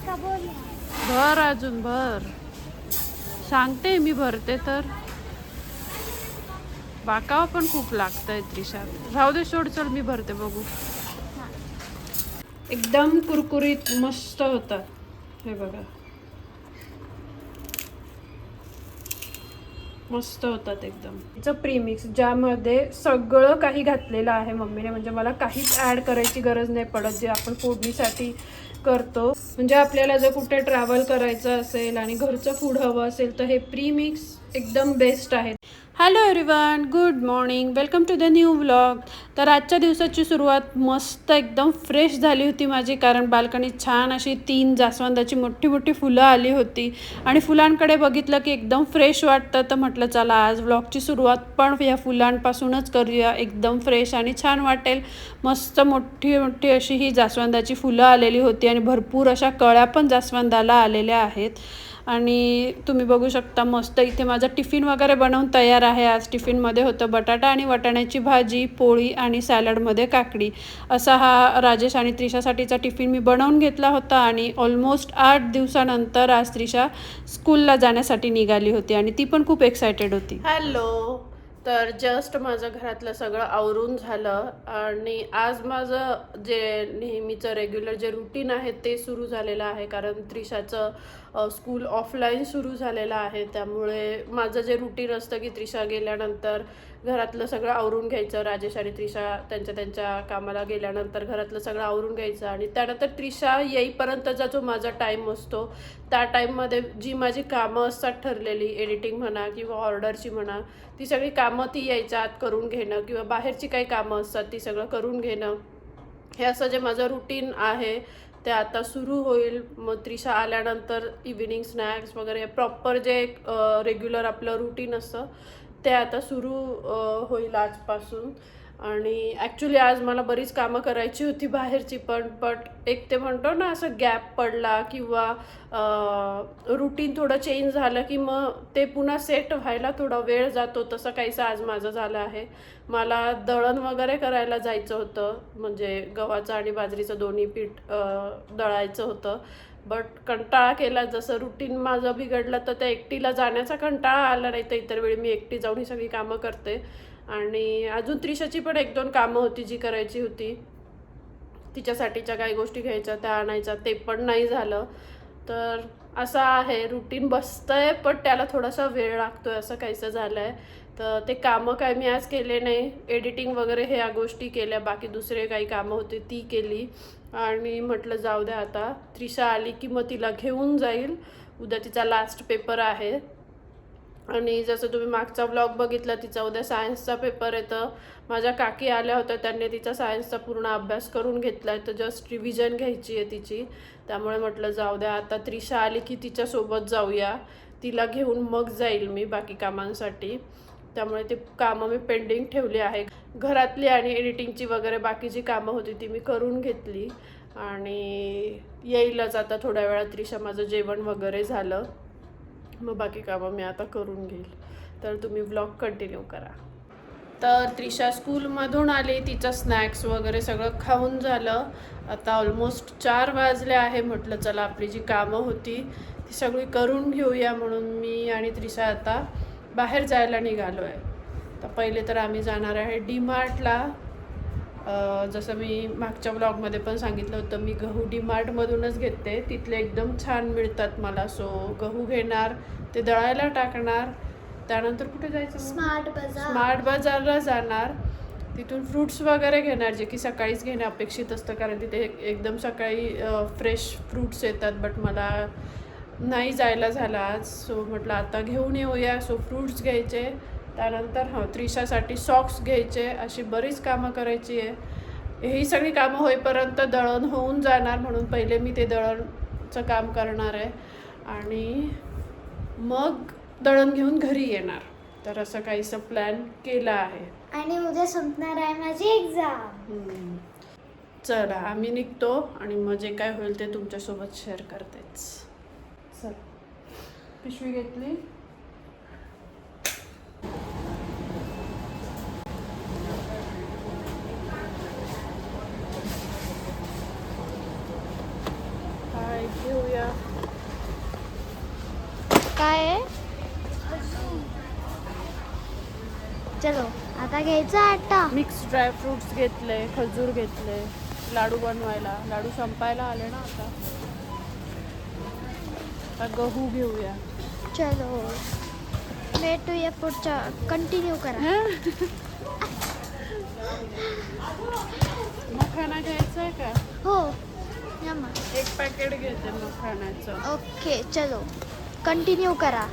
का बोल. भर अजून भर. सांगते मी भरते तर. बाकावा पण खूप लागतंय त्रिशा. राहू दे सोड, चल मी भरते बघू. एकदम कुरकुरीत मस्त होतात हे बघा. मस्त होतात एकदम. याचं प्रीमिक्स ज्यामध्ये सगळं काही घातलेलं आहे मम्मीने, म्हणजे मला काहीच ॲड करायची गरज नाही पडत जे आपण फोडणीसाठी करतो. म्हणजे आपल्याला जर कुठे ट्रॅव्हल करायचं असेल आणि घरचं फूड हवं असेल तर हे प्रीमिक्स एकदम बेस्ट आहे. Hello everyone, good morning, welcome to the new vlog. तर आजच्या दिवसाची सुरुवात मस्त एकदम फ्रेश झाली होती माझी, कारण बाल्कनीत छान अशी 3 जास्वंदाची मोठी मोठी फुलं आली होती आणि फुलांकडे बघितलं की एकदम फ्रेश वाटतं. तर म्हटलं चला आज व्लॉगची सुरुवात पण या फुलांपासूनच करूया, एकदम फ्रेश आणि छान वाटेल. मस्त मोठी मोठी अशी ही जास्वंदाची फुलं आलेली होती आणि भरपूर अशा कळ्या पण जास्वंदाला आलेल्या आहेत. आणि तुम्ही बघू शकता मस्त इथे माझा टिफिन वगैरे बनवून तयार आहे. आज टिफिनमध्ये होतं बटाटा आणि वाटाण्याची भाजी, पोळी आणि सॅलडमध्ये काकडी. असा हा राजेश आणि त्रिशासाठीचा टिफिन मी बनवून घेतला होता. आणि ऑलमोस्ट 8 दिवसानंतर आज त्रिशा स्कूलला जाण्यासाठी निघाली होती आणि ती पण खूप एक्सायटेड होती. हॅलो. तर जस्ट माझं घरातलं सगळं आवरून झालं आणि आज माझं जे नेहमीचं रेग्युलर जे रुटीन आहे ते सुरू झालेलं आहे, कारण त्रिशाचं स्कूल ऑफलाईन सुरू झालेलं आहे. त्यामुळे माझं जे रुटीन असतं की त्रिशा गेल्यानंतर घरातलं सगळं आवरून घ्यायचं, राजेश आणि त्रिशा त्यांच्या त्यांच्या कामाला गेल्यानंतर घरातलं सगळं आवरून घ्यायचं आणि त्यानंतर त्रिशा येईपर्यंतचा जो माझा टाईम असतो त्या टाईममध्ये जी माझी कामं असतात ठरलेली, एडिटिंग म्हणा किंवा ऑर्डरची म्हणा, ती सगळी कामं ती यायच्या आत करून घेणं किंवा बाहेरची काही कामं असतात ती सगळं करून घेणं, हे असं जे माझं रुटीन आहे ते आता सुरू होईल. मग त्रिशा आल्यानंतर इव्हिनिंग स्नॅक्स वगैरे प्रॉपर जे रेग्युलर आपलं रुटीन असतं ते आता सुरू होईल आजपासून. आणि ॲक्च्युली आज मला बरीच कामं करायची होती बाहेरची पण, बट एक ते म्हणतो ना असं गॅप पडला किंवा रुटीन थोडं चेंज झालं की मग ते पुन्हा सेट व्हायला थोडा वेळ जातो. तसं काहीसं आज माझं झालं आहे. मला दळण वगैरे करायला जायचं होतं, म्हणजे गव्हाचं आणि बाजरीचं दोन्ही पीठ दळायचं होतं. बट कंटाळा केला, जसं रुटीन माझं बिघडलं तर त्या एकटीला जाण्याचा कंटाळा आला. नाही तर इतर वेळी मी एकटी जाऊन ही सगळी कामं करते. आणि अजून त्रिशाची पण 1-2 कामं होती जी करायची होती, तिच्यासाठीच्या काही गोष्टी घ्यायच्या त्या आणायच्या, ते पण नाही झालं. तर असं आहे, रुटीन बसतंय पण त्याला थोडासा वेळ लागतोय, असं काहीसं झालं आहे. तर ते कामं काय मी आज केले नाही, एडिटिंग वगैरे ह्या गोष्टी केल्या, बाकी दुसरे काही कामं होते ती केली. आणि म्हटलं जाऊ द्या आता, त्रिशा आली की मग तिला घेऊन जाईल. उद्या तिचा लास्ट पेपर आहे आणि जसं तुम्ही मागचा व्लॉग बघितला तिचा उद्या सायन्सचा पेपर येतं. माझ्या काकी आल्या होत्या, त्यांनी तिचा सायन्सचा पूर्ण अभ्यास करून घेतला आहे, तर जस्ट रिव्हिजन घ्यायची आहे तिची. त्यामुळे म्हटलं जाऊ द्या आता, त्रिशा आली की तिच्यासोबत जाऊया, तिला घेऊन मग जाईल मी बाकी कामांसाठी. त्यामुळे ते कामं मी पेंडिंग ठेवली आहे. घरातली आणि एडिटिंगची वगैरे बाकी जी कामं होती ती मी करून घेतली आणि येईलच आता थोड्या वेळात त्रिशा. माझं जेवण वगैरे झालं, मग बाकी कामं मी आता करून घेईल. तर तुम्ही व्लॉग कंटिन्यू करा. तर त्रिशा स्कूलमधून आली, तिचं स्नॅक्स वगैरे सगळं खाऊन झालं. आता ऑलमोस्ट 4 वाजले आहे. म्हटलं चला आपली जी कामं होती ती सगळी करून घेऊया, म्हणून मी आणि त्रिशा आता बाहेर जायला निघालो आहे. तर पहिले तर आम्ही जाणार आहे डीमार्टला. जसं मी मागच्या व्लॉगमध्ये पण सांगितलं होतं, मी गहू डीमार्टमधूनच घेते, तिथले एकदम छान मिळतात मला. सो गहू घेणार, ते दळायला टाकणार, त्यानंतर कुठे जायचं, स्मार्ट बाजारला जाणार, तिथून फ्रूट्स वगैरे घेणार, जे की सकाळीच घेणे अपेक्षित असतं, कारण तिथे एकदम सकाळी फ्रेश फ्रूट्स येतात. बट मला नाही जायला झालं आज, सो म्हटलं आता घेऊन येऊया. सो फ्रूट्स घ्यायचे, त्यानंतर त्रिशासाठी सॉक्स घ्यायचे, अशी बरीच कामं करायची आहे. ही सगळी कामं होईपर्यंत दळण होऊन जाणार, म्हणून पहिले मी ते दळणचं काम करणार आहे आणि मग दळण घेऊन घरी येणार. तर असं काहीसं प्लॅन केला आहे. आणि उद्या संपणार आहे माझी एक्झाम. चला आम्ही निघतो आणि मग जे काय होईल ते तुमच्यासोबत शेअर करतेच. चल, पिशवी घेतली. काय घेऊया, काय आहे? चलो आता घ्यायचा आटा. मिक्स ड्रायफ्रुट्स घेतले, खजूर घेतले लाडू बनवायला. लाडू संपायला आले ना आता. आता गहू घेऊया. चलो भेटूया पुढच्या. कंटिन्यू करा. मखाना घ्यायचा आहे का? हो या मग. एक पॅकेट घेते मखाण्याचं. ओके चलो कंटिन्यू करा.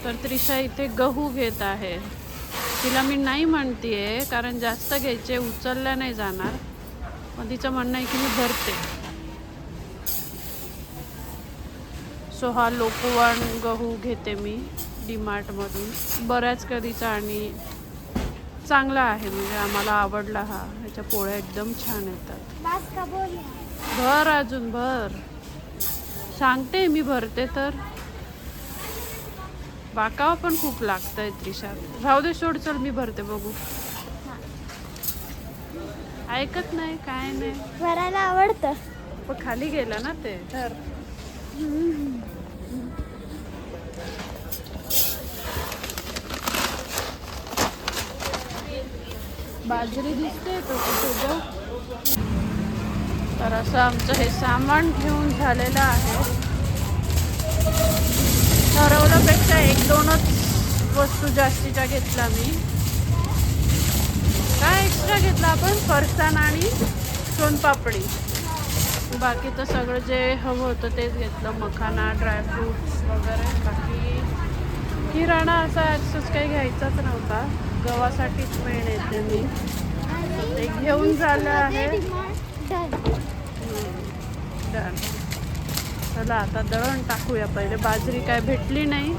तर त्रिशा इथे गहू घेत आहे. तिला मी नाही म्हणतीये कारण जास्त घ्यायचे, उचलल्या नाही जाणार. पण तिचं म्हणणं आहे की मी भरते. सो हा लोकवण गहू घेते मी डीमार्टमधून. बऱ्याच कधीचा आणि चांगला आहे, म्हणजे आम्हाला आवडला हा. ह्याच्या पोळ्या एकदम छान येतात. भर अजून भर. सांगते मी भरते तर. बाकावा पण खूप लागतंय त्रिशा. राहू दे सोड, चल मी भरते बघू. ऐकत नाही काय नाही. भरायला आवडतं पण खाली गेला ना ते तर. बाजरी दिसते तो तुझं. तर असं आमचं हे सामान घेऊन झालेलं आहे. ठरवल्यापेक्षा 1-2च वस्तू जास्तीच्या घेतल्या मी. काय एक्स्ट्रा घेतला आपण? फरसाण आणि सोनपापडी. बाकीचं सगळं जे हवं होतं तेच घेतलं. मखाना, ड्रायफ्रूट्स वगैरे. बाकी किराणा असा ॲक्सेस काही घ्यायचाच नव्हता. गव्हासाठीच मेन येते मी. ते घेऊन झालं आहे. डन. चला आता दळण टाकूया. पहिले बाजरी काय भेटली नाही,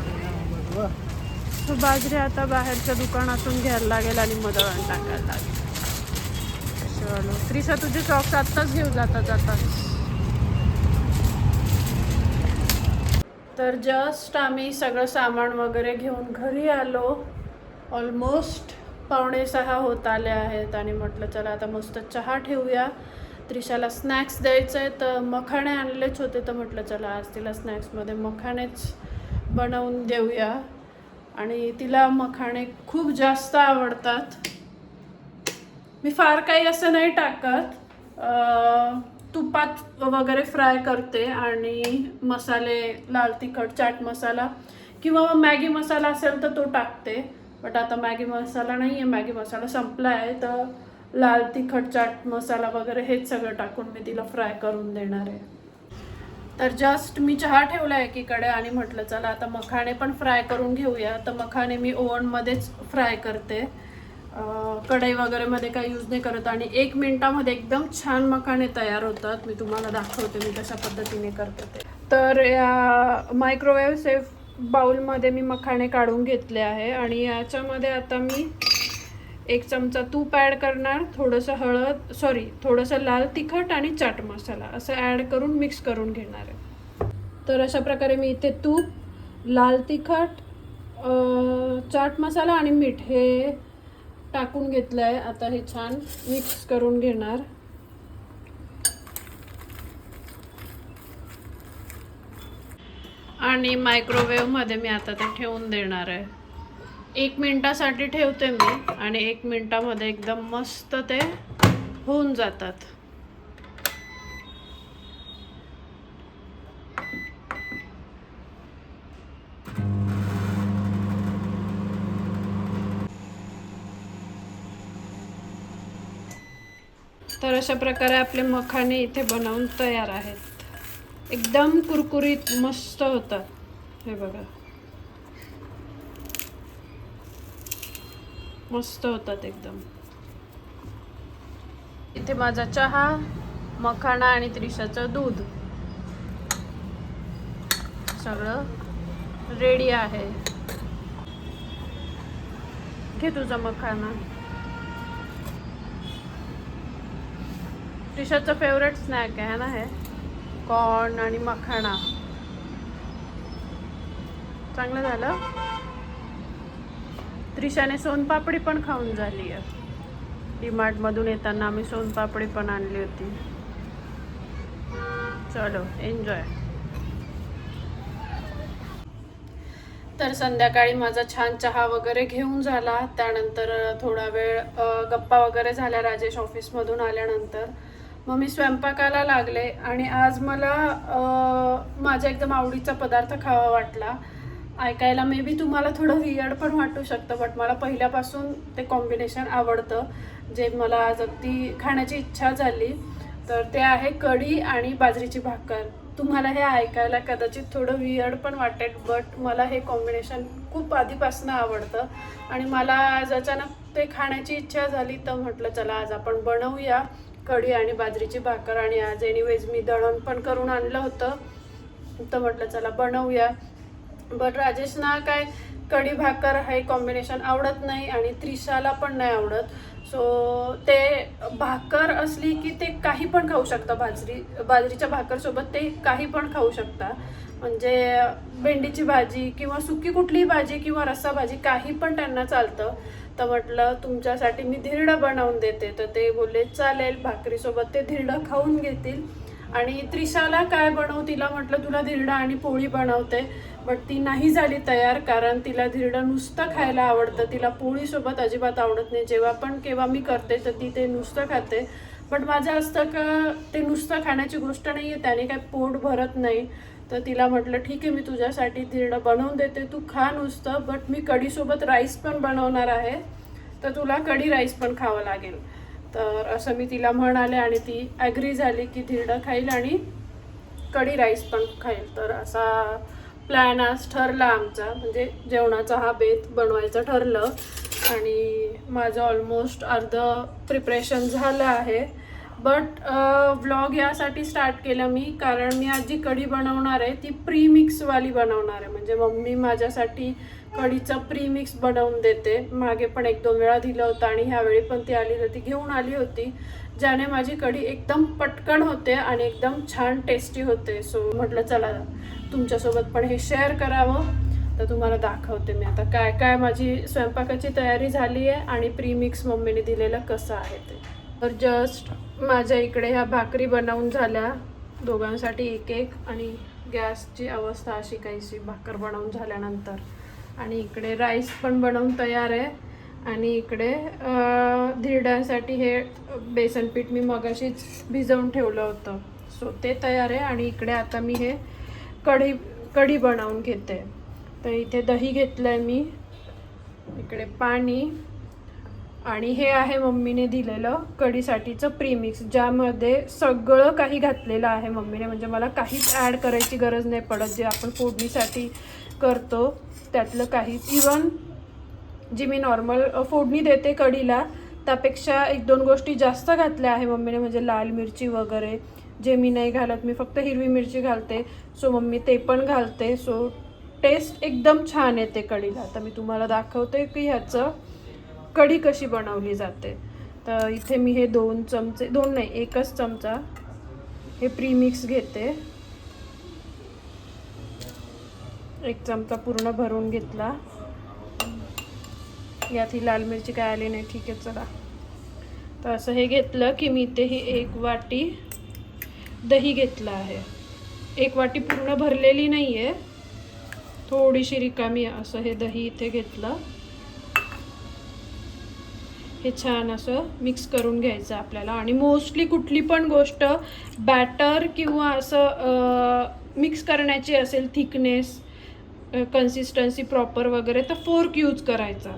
तो बाजरी आता बाहेरच्या दुकानातून घ्यायला लागेल आणि मग दळण टाकायला लागेल. चलो त्रिशा तुझे सॉक्स आत्ताच घेऊ जाता. तर जस्ट आम्ही सगळं सामान वगैरे घेऊन घरी आलो. ऑलमोस्ट 5:45 होत आले आहेत आणि म्हटलं चला आता मस्त चहा ठेवूया. त्रिशाला स्नॅक्स द्यायचं आहे तर मखाणे आणलेच होते, तर म्हटलं चला आज तिला स्नॅक्समध्ये मखाणेच बनवून देऊया. आणि तिला मखाणे खूप जास्त आवडतात. मी फार काही असं नाही टाकत. तुपात वगैरे फ्राय करते आणि मसाले, लाल तिखट, चाट मसाला किंवा मॅगी मसाला असेल तर तो टाकते. बट आता मॅगी मसाला नाही आहे, मॅगी मसाला संपला आहे. तर लाल तिखट, चाट मसाला वगैरे हेच सगळं टाकून मी तिला फ्राय करून देणार आहे. तर जस्ट मी चहा ठेवला एकीकडे आणि म्हटलं चला आता मखाणे पण फ्राय करून घेऊया. तर मखाणे मी ओव्हनमध्येच फ्राय करते. कढई वगैरे मध्ये काही यूज नाही करत आणि 1 मिनिटामध्ये एकदम छान मखाणे तयार होतात. मी तुम्हाला दाखवते मी कशा पद्धतीने करते ते. तर या मायक्रोवेव्ह सेफ बाउलमध्ये मी मखाणे काढून घेतले आहे आणि याच्यामध्ये आता मी 1 चमचा तूप ॲड करणार. थोडंसं लाल तिखट आणि चाट मसाला असं ॲड करून मिक्स करून घेणार आहे. तर अशा प्रकारे मी इथे तूप, लाल तिखट, चाट मसाला आणि मीठ हे टाकून घेतलं आहे. आता हे छान मिक्स करून घेणार. आणि मायक्रोवेव्हमध्ये मी आता ते ठेवून देणार आहे. 1 मिनिटासाठी ठेवते मी आणि 1 मिनिटामध्ये एकदम मस्त ते होऊन जातात. तर अशा प्रकारे आपले मखाणे इथे बनवून तयार आहेत. एकदम कुरकुरीत मस्त होतात. हे बघा मस्त होतात एकदम. इथे माझा चहा, मखाना आणि त्रिशाचं दूध सगळं रेडी आहे. घे तुझा मखाना. त्रिशाचं फेवरेट स्नॅक आहे ना हे, कॉर्न आणि मखाना. चांगलं झालं. त्रिशाने सोनपापडी पण खाऊन झाली आहे. डीमार्टमधून येताना आम्ही सोनपापडी पण आणली होती. चलो एन्जॉय. तर संध्याकाळी माझा छान चहा वगैरे घेऊन झाला. त्यानंतर थोडा वेळ गप्पा वगैरे झाल्या राजेश ऑफिसमधून आल्यानंतर. मग मी स्वयंपाकाला लागले आणि आज मला माझ्या एकदम आवडीचा पदार्थ खावा वाटला. ऐकायला मे बी तुम्हाला थोडं वियर्ड पण वाटू शकतं, बट मला पहिल्यापासून ते कॉम्बिनेशन आवडतं, जे मला आज अगदी खाण्याची इच्छा झाली. तर ते आहे कढी आणि बाजरीची भाकर. तुम्हाला हे ऐकायला कदाचित थोडं वियर्ड पण वाटेल, बट मला हे कॉम्बिनेशन खूप आधीपासून आवडतं आणि मला आज अचानक ते खाण्याची इच्छा झाली. तर म्हटलं चला आज आपण बनवूया कढी आणि बाजरीची भाकर. आणि आज एनिवेज मी दळण पण करून आणलं होतं, तर म्हटलं चला बनवूया. बट राजेशना काय कढी भाकर हे कॉम्बिनेशन आवडत नाही आणि त्रिशाला पण नाही आवडत. सो ते भाकर असली की ते काही पण खाऊ शकता. बाजरीच्या भाकरसोबत ते काही पण खाऊ शकता. म्हणजे भेंडीची भाजी किंवा सुकी कुठलीही भाजी किंवा रस्सा भाजी काही पण त्यांना चालतं. तर म्हटलं तुमच्यासाठी मी धिरडं बनवून देते. तर ते बोलले चालेल, भाकरीसोबत ते धिरडं खाऊन घेतील. आणि त्रिशाला काय बनवू, तिला म्हटलं तुला धिरडं आणि पोळी बनवते, बट ती नाही झाली तयार, कारण तिला धिरडं नुसतं खायला आवडतं. तिला पोळीसोबत अजिबात आवडत नाही. जेव्हा पण केव्हा मी करते तर ती ते नुसतं खाते. बट माझं असतं का ते नुसतं खाण्याची गोष्ट नाही आहे, त्याने काय पोट भरत नाही. तर तिला म्हटलं ठीक आहे, मी तुझ्यासाठी धिरडं बनवून देते, तू खा नुसतं, बट मी कढीसोबत राईस पण बनवणार आहे, तर तुला कढी राईस पण खावं लागेल. तर असं मी तिला म्हणाले आणि ती ॲग्री झाली की धिरडं खाईल आणि कढी राईस पण खाईल. तर असा प्लॅन आज ठरला आमचा, म्हणजे जेवणाचा हा बेत बनवायचं ठरलं. आणि माझं ऑलमोस्ट अर्धं प्रिपरेशन झालं आहे. बट व्लॉग यासाठी स्टार्ट केलं मी, कारण मी आज जी कढी बनवणार आहे ती प्रीमिक्सवाली बनवणार आहे. म्हणजे मम्मी माझ्यासाठी कढीचं प्रीमिक्स बनवून देते. मागे पण 1-2 वेळा दिलं होतं आणि ह्यावेळी पण ती आली तर ती घेऊन आली होती, ज्याने माझी कढी एकदम पटकन होते आणि एकदम छान टेस्टी होते. सो म्हटलं चला तुमच्यासोबत पण हे शेअर करावं. तर तुम्हाला दाखवते मी आता काय काय माझी स्वयंपाकाची तयारी झाली आहे आणि प्रीमिक्स मम्मीने दिलेलं कसं आहे ते. तर जस्ट माझ्या इकडे ह्या भाकरी बनवून झाल्या, दोघांसाठी एक एक. आणि गॅसची अवस्था अशी काहीशी भाकर बनवून झाल्यानंतर. आणि इकडे राईस पण बनवून तयार आहे. आणि इकडे धिरड्यांसाठी हे बेसन पीठ मी मगाशीच भिजवून ठेवलं होतं, सो ते तयार आहे. आणि इकडे आता मी हे कढी बनवून घेते. तर इथे दही घेतलं आहे मी, इकडे पाणी, आणि हे आहे मम्मीने दिलेलं कढीसाठीचं प्रीमिक्स, ज्यामध्ये सगळं काही घातलेलं आहे मम्मीने. म्हणजे मला काहीच ॲड करायची गरज नाही पडत, जे आपण फोडणीसाठी करतो त्यातलं काहीच. इवन जी मी नॉर्मल फोडणी देते कढीला त्यापेक्षा 1-2 गोष्टी जास्त घातल्या आहे मम्मीने. म्हणजे लाल मिरची वगैरे जे मी नाही घालत, मी फक्त हिरवी मिरची घालते, सो मम्मी ते पण घालते. सो टेस्ट एकदम छान येते कढीला. तर मी तुम्हाला दाखवते की ह्याचं कढी कशी बनवली जाते. तर इथे मी हे 2 चमचे, 2 नाही 1च चमचा हे प्रीमिक्स घेते. 1 चमचा पूर्ण भरून घेतला. यात ही लाल मिरची काय आली नाही, ठीक आहे चला. तर असं हे घेतलं की मी इथे ही 1 वाटी दही घेतलं आहे. 1 वाटी पूर्ण भरलेली नाही आहे, थोडीशी रिकामी असं हे दही इथे घेतलं. हे छान असं मिक्स करून घ्यायचं आपल्याला. आणि मोस्टली कुठली पण गोष्ट बॅटर किंवा असं मिक्स करण्याची असेल, थिकनेस कन्सिस्टन्सी प्रॉपर वगैरे, तर फोर्क यूज करायचा.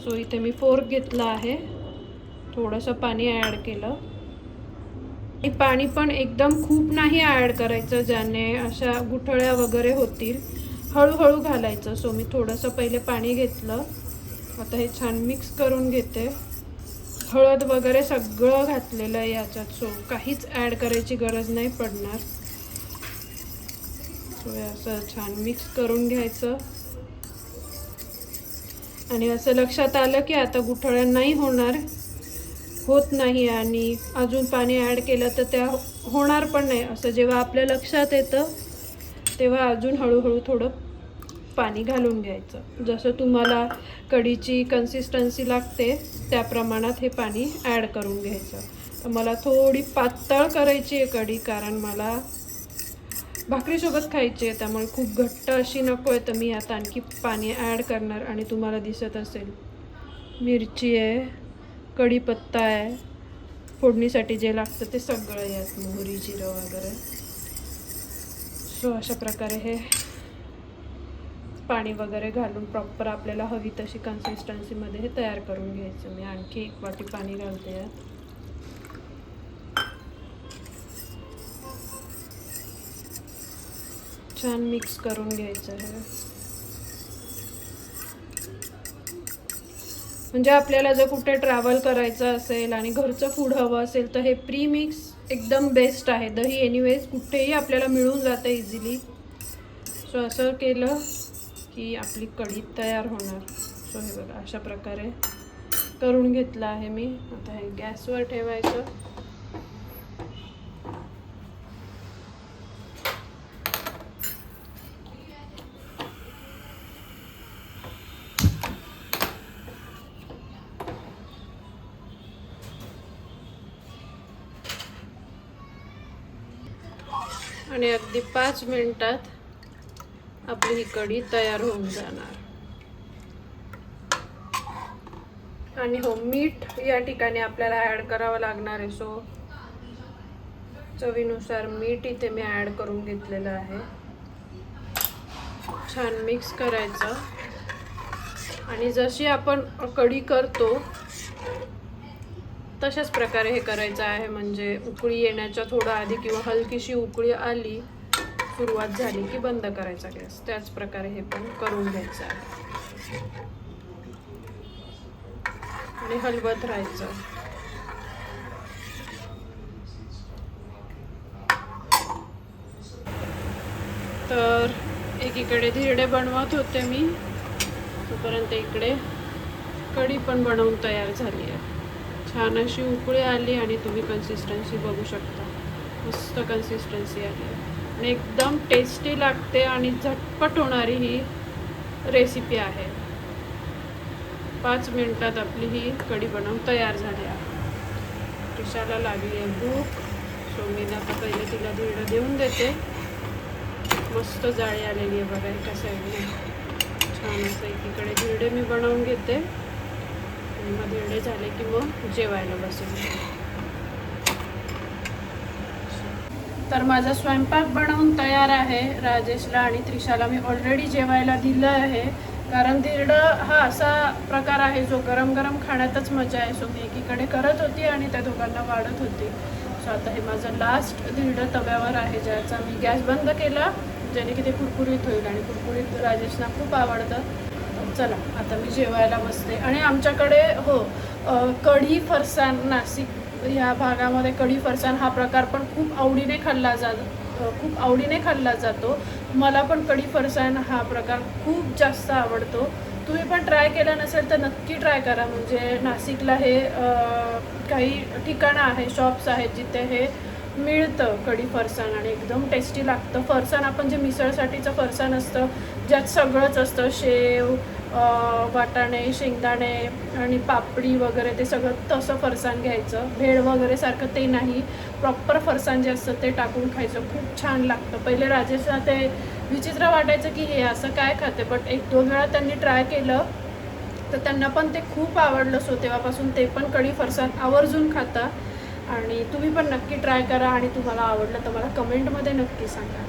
सो इथे मी फोर्क घेतला आहे, थोडंसं पाणी ॲड केलं. आणि पाणी पण एकदम खूप नाही ॲड करायचं, ज्याने अशा गुठळ्या वगैरे होतील. हळूहळू घालायचं. सो मी थोडंसं पहिले पाणी घेतलं. आता हे छान मिक्स करून घेते. हळद वगैरे सगळं घातलेलं आहे याच्यात, सो काहीच ॲड करायची गरज नाही पडणार. सो असं छान मिक्स करून घ्यायचं. आणि असं लक्षात आलं की आता गुठळ्या नाही होत नाही आणि अजून पाणी ॲड केलं तर त्या होणार पण नाही, असं जेव्हा आपल्या लक्षात येतं तेव्हा अजून हळूहळू थोडं पाणी घालून घ्यायचं. जसं तुम्हाला कढीची कन्सिस्टन्सी लागते त्या प्रमाणात हे पाणी ॲड करून घ्यायचं. तर मला थोडी पातळ करायची आहे कढी, कारण मला भाकरीसोबत खायची आहे, त्यामुळे खूप घट्ट अशी नको आहे. तर मी आता आणखी पाणी ॲड करणार आणि तुम्हाला दिसत असेल मिरची आहे, कढीपत्ता आहे, फोडणीसाठी जे लागतं ते सगळं यात, मोहरी, जिरं वगैरे. सो अशा प्रकारे हे पाणी वगैरे घालून प्रॉपर आपल्याला हवी तशी कन्सिस्टन्सीमध्ये हे तयार करून घ्यायचं. मी आणखी 1 वाटी पाणी घालते यात. छान मिक्स करून घ्यायचं आहे. म्हणजे आपल्याला जर कुठे ट्रॅव्हल करायचं असेल आणि घरचं फूड हवं असेल तर हे प्रीमिक्स एकदम बेस्ट आहे. दही एनिवेज कुठेही आपल्याला मिळून जातं इझिली. सो असं केलं की आपली कढी तयार होणार. सो हे बघा अशा प्रकारे करून घेतलं आहे मी. आता हे गॅसवर ठेवायचं. आणि अगदी 5 मिनिटात आपली ही कढी तयार होऊन जाणार. आणि हो, मीठ या ठिकाणी आपल्याला ॲड करावं लागणार आहे. सो चवीनुसार मीठ इथे मी ॲड करून घेतलेलं आहे. छान मिक्स करायचं. आणि जशी आपण कढी करतो तशाच प्रकारे हे करायचं आहे. म्हणजे उकळी येण्याच्या थोडं आधी किंवा हलकीशी उकळी आली, सुरुवात झाली की बंद करायचा गॅस. त्याच प्रकारे हे पण करून घ्यायचं आहे आणि हलवत राहायचं. तर एकीकडे धिरडे बनवत होते मी, तोपर्यंत इकडे कढी पण बनवून तयार झाली आहे. छान अशी उकळी आली आणि तुम्ही कन्सिस्टन्सी बघू शकता. मस्त कन्सिस्टन्सी आली आहे आणि एकदम टेस्टी लागते आणि झटपट होणारी ही रेसिपी आहे. 5 मिनिटात आपली ही कढी बनवून तयार झाली आहे. त्रिशाला लागली आहे भूक. सो मी आता पहिले तिला धिरडं देऊन देते. मस्त जाळी आलेली आहे बघा एका साईडने. छान असं एकीकडे धिरडे मी बनवून घेते आणि मग धिरडे झाले की मग जेवायला बसेल. तर माझा स्वयंपाक बनवून तयार आहे. राजेशला आणि त्रिशाला मी ऑलरेडी जेवायला दिलं आहे. कारण धिरडं हा असा प्रकार आहे जो गरम गरम खाण्यातच मजा आहे. सो मी एकीकडे करत होती आणि त्या दोघांना वाढत होती. सो आता हे माझं लास्ट धिरडं तव्यावर आहे, ज्याचा मी गॅस बंद केला ज्याने की ते कुरकुरीत होईल. आणि कुरकुरीत राजेशला खूप आवडतं. चला आता मी जेवायला बसते. आणि आमच्याकडे हो, कढी फरसाण, नाशिक ह्या भागामध्ये कढी फरसाण हा प्रकार पण खूप आवडीने खाल्ला जातो. मला पण कढी फरसाण हा प्रकार खूप जास्त आवडतो. तुम्ही पण ट्राय केला नसेल तर नक्की ट्राय करा. म्हणजे नाशिकला हे काही ठिकाणं आहे, शॉप्स आहेत जिथे हे मिळतं कढी फरसाण आणि एकदम टेस्टी लागतं. फरसाण आपण जे मिसळसाठीचं फरसाण असतं ज्यात सगळंच असतं, शेव, वाटाणे, शेंगदाणे आणि पापडी वगैरे, ते सगळं तसं फरसाण घ्यायचं. भेळ वगैरे सारखं ते नाही, प्रॉपर फरसाण जे असतं ते टाकून खायचं. खूप छान लागतं. पहिले राजेशला ते विचित्र वाटायचं की हे असं काय खाते, बट 1-2 वेळा त्यांनी ट्राय केलं तर त्यांना पण ते खूप आवडलं. सो तेव्हापासून ते पण कढी फरसाण आवर्जून खाता. आणि तुम्ही पण नक्की ट्राय करा आणि तुम्हाला आवडलं तर मला कमेंटमध्ये नक्की सांगा.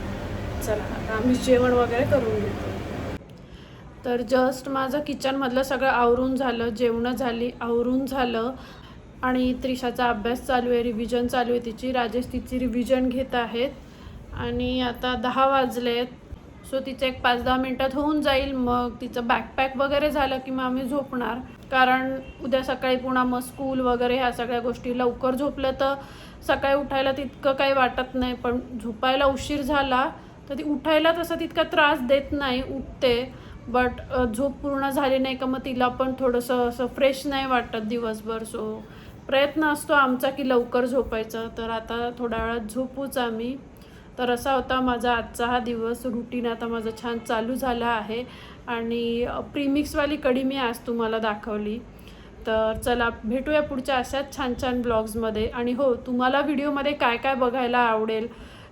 चला आता आम्ही जेवण वगैरे करून घेतो. तर जस्ट माझं किचनमधलं सगळं आवरून झालं, जेवणं झाली, आवरून झालं. आणि त्रिशाचा अभ्यास चालू आहे, रिव्हिजन चालू आहे तिची. राजेश तिची रिव्हिजन घेत आहेत. आणि आता 10 वाजलेत. सो तिचं एक 5-10 मिनटात होऊन जाईल. मग तिचं बॅकपॅक वगैरे झालं की मग आम्ही झोपणार. कारण उद्या सकाळी पुन्हा मग स्कूल वगैरे ह्या सगळ्या गोष्टी. लवकर झोपलं तर सकाळी उठायला तितकं काही वाटत नाही, पण झोपायला उशीर झाला तर ती उठायला तसा तितका त्रास देत नाही, उठते. बट झोप पूर्ण झाली नाही का मग तिला पण थोडंसं असं फ्रेश नाही वाटत दिवसभर. सो प्रयत्न असतो आमचा की लवकर झोपायचं. तर आता थोड्या वेळात झोपूच आम्ही. तर असा होता माझा आजचा हा दिवस. रुटीन आता माझं छान चालू झालं आहे. आणि प्रीमिक्सवाली कढी मी आज तुम्हाला दाखवली. तर चला भेटूया पुढच्या अशाच छान छान ब्लॉग्समध्ये. आणि हो, तुम्हाला व्हिडिओमध्ये काय काय बघायला आवडेल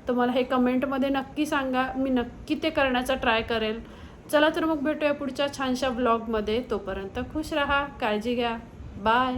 तर मला हे कमेंटमध्ये नक्की सांगा, मी नक्की ते करण्याचा ट्राय करेल. चला तर मग भेटूया पुढच्या छानशा ब्लॉगमध्ये. तोपर्यंत खुश राहा, काळजी घ्या, बाय.